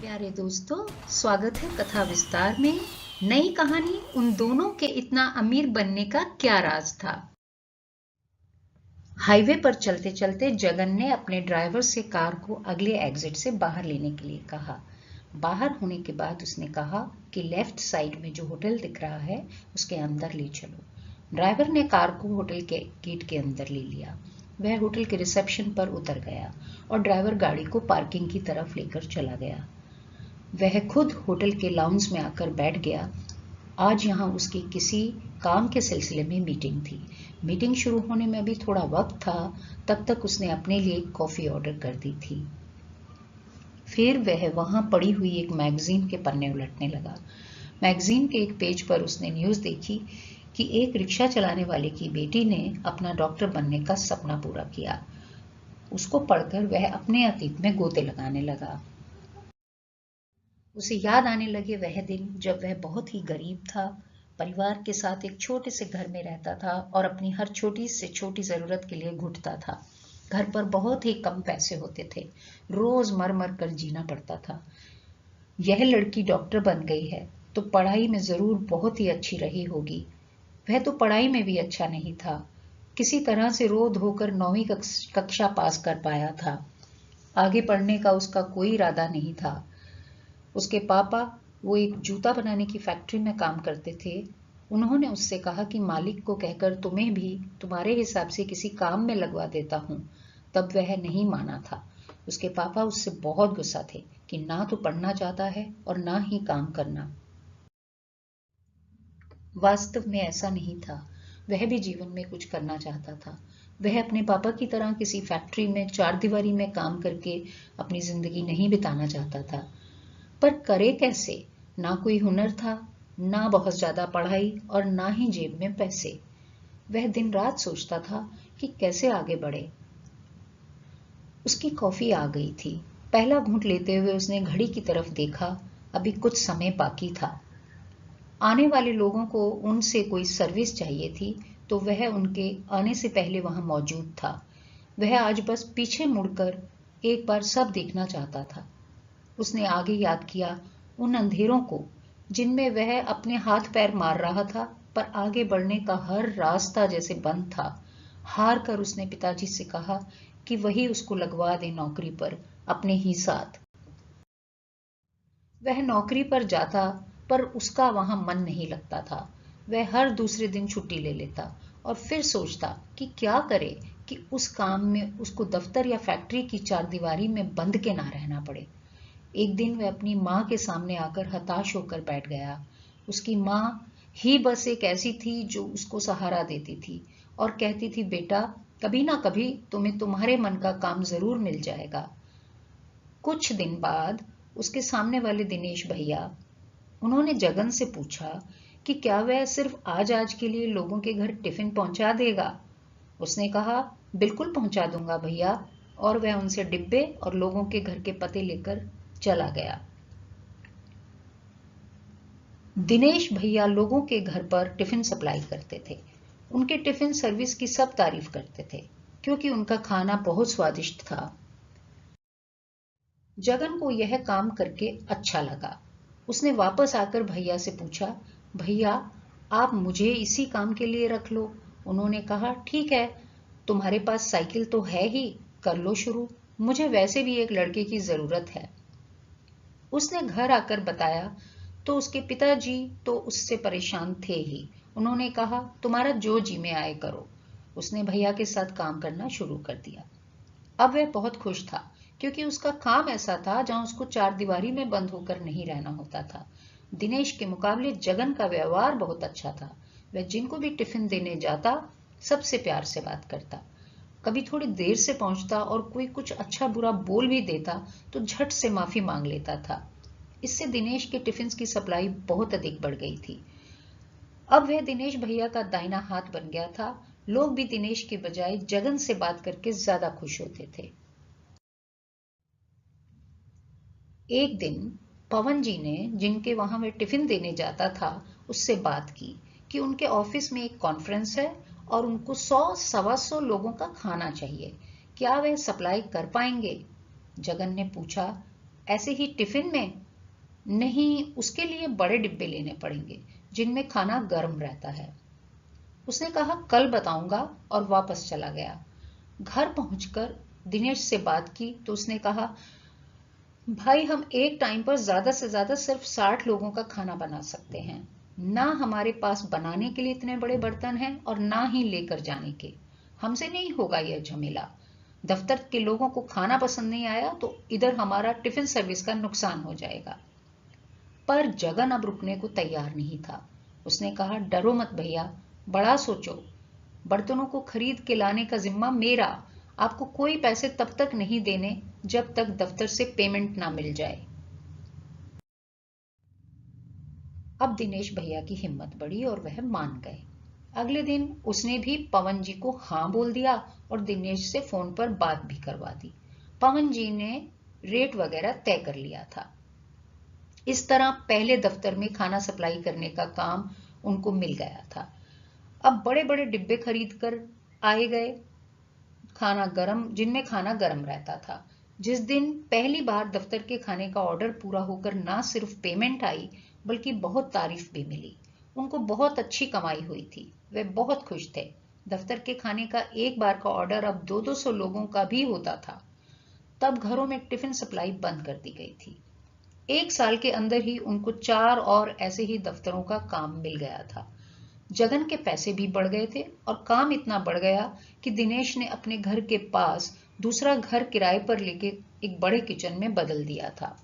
प्यारे दोस्तों, स्वागत है कथा विस्तार में। नई कहानी उन दोनों के इतना अमीर बनने का क्या राज था। हाईवे पर चलते चलते जगन ने अपने ड्राइवर से कार को अगले एग्जिट से बाहर लेने के लिए कहा। बाहर होने के बाद उसने कहा कि लेफ्ट साइड में जो होटल दिख रहा है उसके अंदर ले चलो। ड्राइवर ने कार को होटल के गेट के अंदर ले लिया। वह होटल के रिसेप्शन पर उतर गया और ड्राइवर गाड़ी को पार्किंग की तरफ लेकर चला गया। वह खुद होटल के लाउंज में आकर बैठ गया। आज यहाँ उसकी किसी काम के सिलसिले में मीटिंग थी। मीटिंग शुरू होने में अभी थोड़ा वक्त था, तब तक उसने अपने लिए कॉफी ऑर्डर कर दी थी। फिर वह वहां पड़ी हुई एक मैगजीन के पन्ने उलटने लगा। मैगजीन के एक पेज पर उसने न्यूज देखी कि एक रिक्शा चलाने वाले की बेटी ने अपना डॉक्टर बनने का सपना पूरा किया। उसको पढ़कर वह अपने अतीत में गोते लगाने लगा। उसे याद आने लगे वह दिन जब वह बहुत ही गरीब था, परिवार के साथ एक छोटे से घर में रहता था और अपनी हर छोटी से छोटी जरूरत के लिए घुटता था। घर पर बहुत ही कम पैसे होते थे, रोज मर मर कर जीना पड़ता था। यह लड़की डॉक्टर बन गई है तो पढ़ाई में जरूर बहुत ही अच्छी रही होगी। वह तो पढ़ाई में भी अच्छा नहीं था, किसी तरह से रो धोकर 9वीं कक्षा पास कर पाया था। आगे पढ़ने का उसका कोई इरादा नहीं था। उसके पापा वो एक जूता बनाने की फैक्ट्री में काम करते थे। उन्होंने उससे कहा कि मालिक को कहकर तुम्हें भी तुम्हारे हिसाब से किसी काम में लगवा देता हूँ। तब वह नहीं माना था। उसके पापा उससे बहुत गुस्सा थे कि ना तो पढ़ना चाहता है और ना ही काम करना। वास्तव में ऐसा नहीं था। वह भी जीवन में कुछ करना चाहता था। वह अपने पापा की तरह किसी फैक्ट्री में चारदीवारी में काम करके अपनी जिंदगी नहीं बिताना चाहता था। पर करे कैसे? ना कोई हुनर था, ना बहुत ज्यादा पढ़ाई और ना ही जेब में पैसे। वह दिन रात सोचता था कि कैसे आगे बढ़े। उसकी कॉफी आ गई थी। पहला घूंट लेते हुए उसने घड़ी की तरफ देखा। अभी कुछ समय बाकी था। आने वाले लोगों को उनसे कोई सर्विस चाहिए थी, तो वह उनके आने से पहले वहां मौजूद था। वह आज बस पीछे मुड़कर एक बार सब देखना चाहता था। उसने आगे याद किया उन अंधेरों को जिनमें वह अपने हाथ पैर मार रहा था, पर आगे बढ़ने का हर रास्ता जैसे बंद था। हार कर उसने पिताजी से कहा कि वही उसको लगवा दे नौकरी पर, अपने ही साथ। वह नौकरी पर जाता, पर उसका वहां मन नहीं लगता था। वह हर दूसरे दिन छुट्टी ले लेता और फिर सोचता कि क्या करे कि उस काम में उसको दफ्तर या फैक्ट्री की चारदीवारी में बंद के ना रहना पड़े। एक दिन वह अपनी माँ के सामने आकर हताश होकर बैठ गया। उसकी माँ ही बस एक ऐसी थी जो उसको सहारा देती थी और कहती थी, बेटा कभी ना कभी तुम्हें तुम्हारे मन का काम जरूर मिल जाएगा। कुछ दिन बाद उसके सामने वाले दिनेश भैया, उन्होंने जगन से पूछा कि क्या वह सिर्फ आज आज के लिए लोगों के घर टिफिन पहुंचा देगा। उसने कहा, बिल्कुल पहुंचा दूंगा भैया, और वह उनसे डिब्बे और लोगों के घर के पते लेकर चला गया। दिनेश भैया लोगों के घर पर टिफिन सप्लाई करते थे। उनके टिफिन सर्विस की सब तारीफ करते थे क्योंकि उनका खाना बहुत स्वादिष्ट था। जगन को यह काम करके अच्छा लगा। उसने वापस आकर भैया से पूछा, भैया आप मुझे इसी काम के लिए रख लो। उन्होंने कहा, ठीक है, तुम्हारे पास साइकिल तो है ही, कर लो शुरू। मुझे वैसे भी एक लड़के की जरूरत है। उसने घर आकर बताया तो उसके पिताजी तो उससे परेशान थे ही। उन्होंने कहा, तुम्हारा जो जी में आए करो। उसने भैया के साथ काम करना शुरू कर दिया। अब वह बहुत खुश था क्योंकि उसका काम ऐसा था जहां उसको चारदीवारी में बंद होकर नहीं रहना होता था। दिनेश के मुकाबले जगन का व्यवहार बहुत अच्छा था। वह जिनको भी टिफिन देने जाता सबसे प्यार से बात करता। कभी थोड़ी देर से पहुंचता और कोई कुछ अच्छा बुरा बोल भी देता तो झट से माफी मांग लेता था। इससे दिनेश के टिफिन की सप्लाई बहुत अधिक बढ़ गई थी। अब वह दिनेश भैया का दाहिना हाथ बन गया था। लोग भी दिनेश के बजाय जगन से बात करके ज्यादा खुश होते थे। एक दिन पवन जी ने, जिनके वहां वह टिफिन देने जाता था, उससे बात की कि उनके ऑफिस में एक कॉन्फ्रेंस है और उनको 100-125 लोगों का खाना चाहिए। क्या वह सप्लाई कर पाएंगे? जगन ने पूछा, ऐसे ही टिफिन में? नहीं, उसके लिए बड़े डिब्बे लेने पड़ेंगे जिनमें खाना गर्म रहता है। उसने कहा कल बताऊंगा और वापस चला गया। घर पहुंचकर दिनेश से बात की तो उसने कहा, भाई हम एक टाइम पर ज्यादा से ज्यादा सिर्फ 60 लोगों का खाना बना सकते हैं। ना हमारे पास बनाने के लिए इतने बड़े बर्तन हैं और ना ही लेकर जाने के। हमसे नहीं होगा यह झमेला। दफ्तर के लोगों को खाना पसंद नहीं आया तो इधर हमारा टिफिन सर्विस का नुकसान हो जाएगा। पर जगन अब रुकने को तैयार नहीं था। उसने कहा, डरो मत भैया, बड़ा सोचो। बर्तनों को खरीद के लाने का जिम्मा मेरा। आपको कोई पैसे तब तक नहीं देने जब तक दफ्तर से पेमेंट ना मिल जाए। अब दिनेश भैया की हिम्मत बढ़ी और वह मान गए। अगले दिन उसने भी पवन जी को हाँ बोल दिया और दिनेश से फोन पर बात भी करवा दी। पवन जी ने रेट वगैरह तय कर लिया था। इस तरह पहले दफ्तर में खाना सप्लाई करने का काम उनको मिल गया था। अब बड़े बड़े डिब्बे खरीद कर आए गए, खाना गरम, जिनमें खाना गरम रहता था। जिस दिन पहली बार दफ्तर के खाने का ऑर्डर पूरा होकर ना सिर्फ पेमेंट आई बल्कि बहुत तारीफ भी मिली। उनको बहुत अच्छी कमाई हुई थी। वे बहुत खुश थे। दफ्तर के खाने का एक बार का ऑर्डर अब 200-200 लोगों का भी होता था। तब घरों में टिफिन सप्लाई बंद कर दी गई थी। एक साल के अंदर ही उनको 4 और ऐसे ही दफ्तरों का काम मिल गया था। जगन के पैसे भी बढ़ गए थे और काम इतना बढ़ गया कि दिनेश ने अपने घर के पास दूसरा घर किराए पर लेके एक बड़े किचन में बदल दिया था।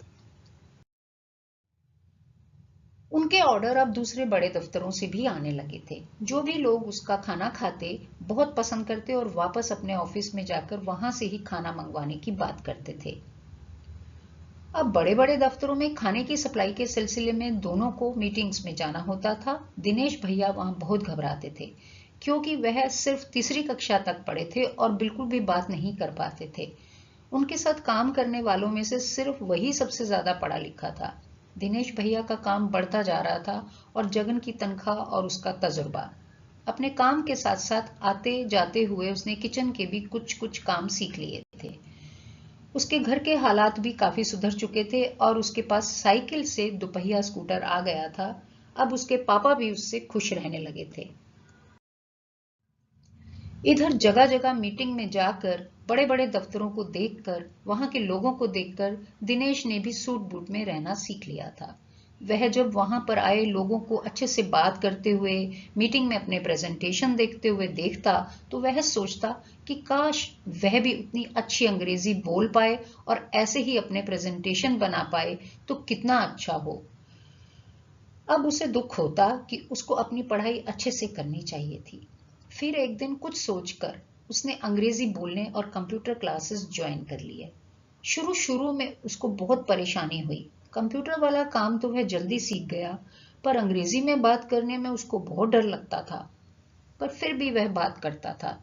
उनके ऑर्डर अब दूसरे बड़े दफ्तरों से भी आने लगे थे। जो भी लोग उसका खाना खाते बहुत पसंद करते और वापस अपने ऑफिस में जाकर वहां से ही खाना मंगवाने की बात करते थे। अब बड़े बड़े दफ्तरों में खाने की सप्लाई के सिलसिले में दोनों को मीटिंग्स में जाना होता था। दिनेश भैया वहां बहुत घबराते थे क्योंकि वह सिर्फ तीसरी कक्षा तक पढ़े थे और बिल्कुल भी बात नहीं कर पाते थे। उनके साथ काम करने वालों में से सिर्फ वही सबसे ज्यादा पढ़ा लिखा था। दिनेश भैया का काम बढ़ता जा रहा था और जगन की तनख्वाह और उसका तजुर्बा। अपने काम के साथ साथ आते जाते हुए उसने किचन के भी कुछ कुछ काम सीख लिए थे। उसके घर के हालात भी काफी सुधर चुके थे और उसके पास साइकिल से दुपहिया स्कूटर आ गया था। अब उसके पापा भी उससे खुश रहने लगे थे। इधर जगह जगह मीटिंग में जाकर बड़े बड़े दफ्तरों को देखकर वहां के लोगों को देखकर दिनेश ने भी सूट बूट में रहना सीख लिया था। वह जब वहां पर आए लोगों को अच्छे से बात करते हुए, मीटिंग में अपने प्रेजेंटेशन देखते हुए देखता तो वह सोचता कि काश वह भी उतनी अच्छी अंग्रेजी बोल पाए और ऐसे ही अपने प्रेजेंटेशन बना पाए तो कितना अच्छा हो। अब उसे दुख होता कि उसको अपनी पढ़ाई अच्छे से करनी चाहिए थी। फिर एक दिन कुछ सोचकर उसने अंग्रेजी बोलने और कंप्यूटर क्लासेस ज्वाइन कर लिए। शुरू शुरू में उसको बहुत परेशानी हुई। कंप्यूटर वाला काम तो वह जल्दी सीख गया, पर अंग्रेजी में बात करने में उसको बहुत डर लगता था। पर फिर भी वह बात करता था।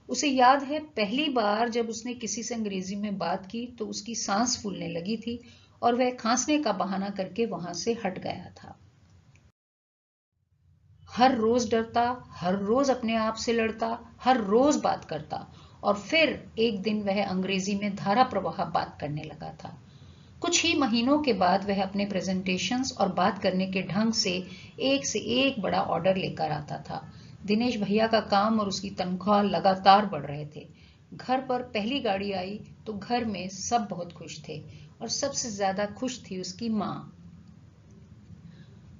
उसे याद है पहली बार जब उसने किसी से अंग्रेजी में बात की तो उसकी सांस फूलने लगी थी और वह खांसने का बहाना करके वहां से हट गया था। हर रोज डरता, हर रोज अपने आप से लड़ता, हर रोज बात करता और फिर एक दिन वह अंग्रेजी में धारा प्रवाह बात करने लगा था। कुछ ही महीनों के बाद वह अपने प्रेजेंटेशंस और बात करने के ढंग से एक बड़ा ऑर्डर लेकर आता था। दिनेश भैया का काम और उसकी तनख्वाह लगातार बढ़ रहे थे। घर पर पहली गाड़ी आई तो घर में सब बहुत खुश थे और सबसे ज्यादा खुश थी उसकी माँ।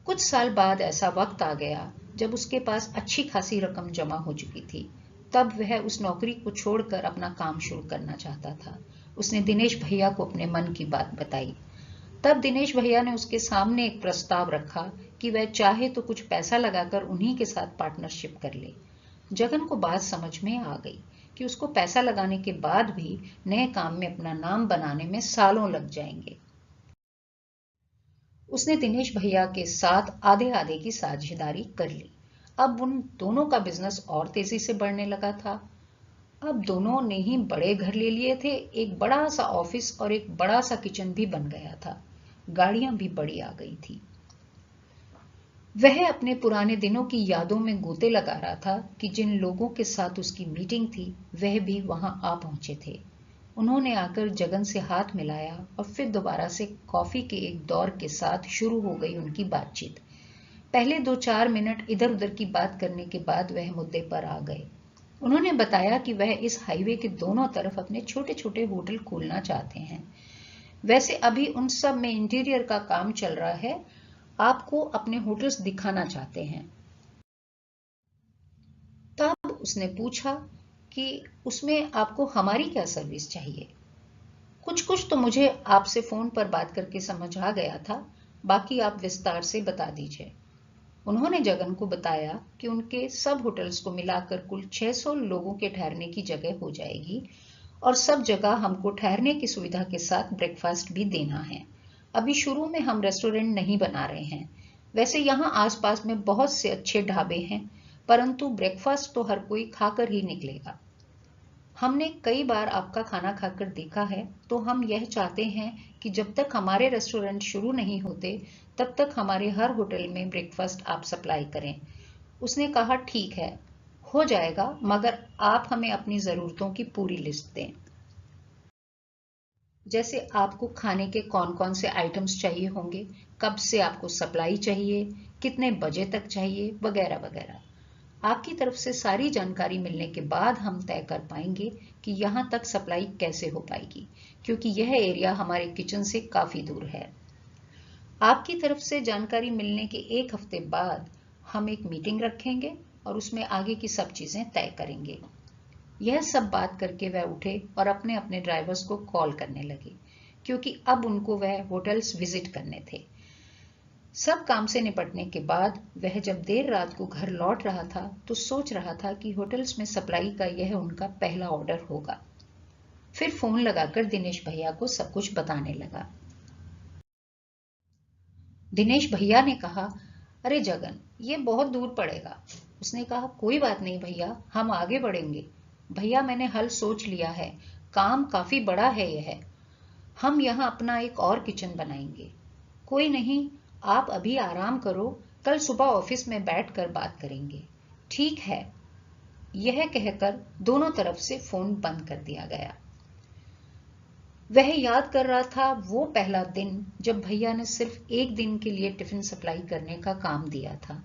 कुछ साल बाद ऐसा वक्त आ गया जब उसके पास अच्छी खासी रकम जमा हो चुकी थी। तब वह उस नौकरी को छोड़कर अपना काम शुरू करना चाहता था। उसने दिनेश भैया को अपने मन की बात बताई। तब दिनेश भैया ने उसके सामने एक प्रस्ताव रखा कि वह चाहे तो कुछ पैसा लगाकर उन्हीं के साथ पार्टनरशिप कर ले। जगन को बात समझ में आ गई कि उसको पैसा लगाने के बाद भी नए काम में अपना नाम बनाने में सालों लग जाएंगे। उसने दिनेश भैया के साथ आधे आधे की साझेदारी कर ली। अब उन दोनों का बिजनेस और तेजी से बढ़ने लगा था। अब दोनों ने ही बड़े घर ले लिए थे। एक बड़ा सा ऑफिस और एक बड़ा सा किचन भी बन गया था। गाड़ियां भी बड़ी आ गई थी। वह अपने पुराने दिनों की यादों में गोते लगा रहा था कि जिन लोगों के साथ उसकी मीटिंग थी वह भी वहां आ पहुंचे थे। उन्होंने आकर जगन से हाथ मिलाया और फिर दोबारा से कॉफी के एक दौर के साथ शुरू हो गई उनकी बातचीत। पहले 2-4 मिनट इधर उधर की बात करने के बाद वह मुद्दे पर आ गए। उन्होंने बताया कि वह इस हाईवे के दोनों तरफ अपने छोटे छोटे होटल खोलना चाहते हैं। वैसे अभी उन सब में इंटीरियर का काम चल रहा है, आपको अपने होटल्स दिखाना चाहते हैं। तब उसने पूछा कि उसमें आपको हमारी क्या सर्विस चाहिए। कुछ कुछ तो मुझे आपसे फोन पर बात करके समझ आ गया था, बाकी आप विस्तार से बता दीजिए। उन्होंने जगन को बताया कि उनके सब होटल्स को मिलाकर कुल 600 लोगों के ठहरने की जगह हो जाएगी और सब जगह हमको ठहरने की सुविधा के साथ ब्रेकफास्ट भी देना है। अभी शुरू में हम रेस्टोरेंट नहीं बना रहे हैं। वैसे यहाँ आसपास में बहुत से अच्छे ढाबे हैं, परंतु ब्रेकफास्ट तो हर कोई खाकर ही निकलेगा। हमने कई बार आपका खाना खाकर देखा है, तो हम यह चाहते हैं कि जब तक हमारे रेस्टोरेंट शुरू नहीं होते तब तक हमारे हर होटल में ब्रेकफास्ट आप सप्लाई करें। उसने कहा ठीक है, हो जाएगा, मगर आप हमें अपनी जरूरतों की पूरी लिस्ट दें। जैसे आपको खाने के कौन कौन से आइटम्स चाहिए होंगे, कब से आपको सप्लाई चाहिए, कितने बजे तक चाहिए, वगैरह वगैरह। आपकी तरफ से सारी जानकारी मिलने के बाद हम तय कर पाएंगे कि यहाँ तक सप्लाई कैसे हो पाएगी, क्योंकि यह एरिया हमारे किचन से काफी दूर है। आपकी तरफ से जानकारी मिलने के 1 हफ्ते बाद हम एक मीटिंग रखेंगे और उसमें आगे की सब चीजें तय करेंगे। यह सब बात करके वह उठे और अपने अपने ड्राइवर्स को कॉल करने लगे, क्योंकि अब उनको वह होटल्स विजिट करने थे। सब काम से निपटने के बाद वह जब देर रात को घर लौट रहा था तो सोच रहा था कि होटल्स में सप्लाई का यह उनका पहला ऑर्डर होगा। फिर फोन लगाकर दिनेश भैया को सब कुछ बताने लगा। दिनेश भैया ने कहा, अरे जगन, ये बहुत दूर पड़ेगा। उसने कहा, कोई बात नहीं भैया, हम आगे बढ़ेंगे। भैया मैंने हल सोच लिया है, काम काफी बड़ा है यह। हम यहाँ अपना एक और किचन बनाएंगे। कोई नहीं, आप अभी आराम करो, कल सुबह ऑफिस में बैठकर बात करेंगे। ठीक है। यह कहकर दोनों तरफ से फोन बंद कर दिया गया। वह याद कर रहा था वो पहला दिन जब भैया ने सिर्फ 1 दिन के लिए टिफिन सप्लाई करने का काम दिया था।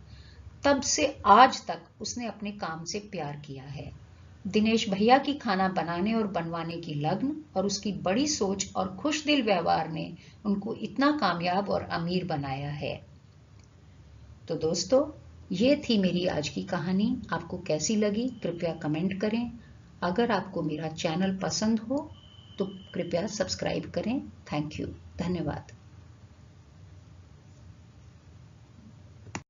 तब से आज तक उसने अपने काम से प्यार किया है। दिनेश भैया की खाना बनाने और बनवाने की लगन और उसकी बड़ी सोच और खुशदिल व्यवहार ने उनको इतना कामयाब और अमीर बनाया है। तो दोस्तों, ये थी मेरी आज की कहानी। आपको कैसी लगी कृपया कमेंट करें। अगर आपको मेरा चैनल पसंद हो तो कृपया सब्सक्राइब करें। थैंक यू, धन्यवाद।